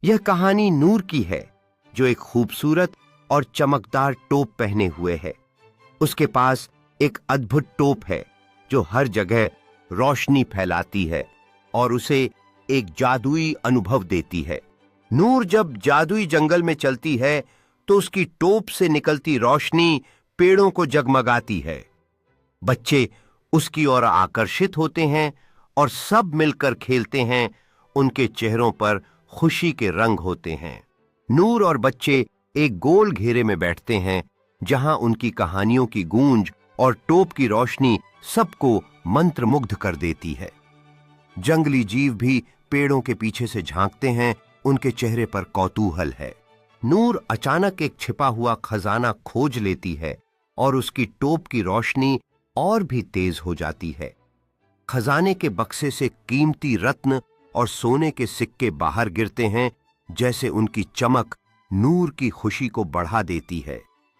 यह कहानी नूर की है, जो एक खूबसूरत और चमकदार टोप पहने हुए है। उसके पास एक अद्भुत टोप है जो हर जगह रोशनी फैलाती है और उसे एक जादुई अनुभव देती है। नूर जब जादुई जंगल में चलती है तो उसकी टोप से निकलती रोशनी पेड़ों को जगमगाती है। बच्चे उसकी ओर आकर्षित होते हैं और सब मिलकर खेलते हैं। उनके चेहरों पर खुशी के रंग होते हैं। नूर और बच्चे एक गोल घेरे में बैठते हैं जहां उनकी कहानियों की गूंज और टोप की रोशनी सबको मंत्रमुग्ध कर देती है। जंगली जीव भी पेड़ों के पीछे से झांकते हैं, उनके चेहरे पर कौतूहल है। नूर अचानक एक छिपा हुआ खजाना खोज लेती है और उसकी टोप की रोशनी और भी तेज हो जाती है। खजाने के बक्से से कीमती रत्न और सोने के सिक्के बाहर गिरते हैं, जैसे उनकी चमक नूर की खुशी को बढ़ा देती है।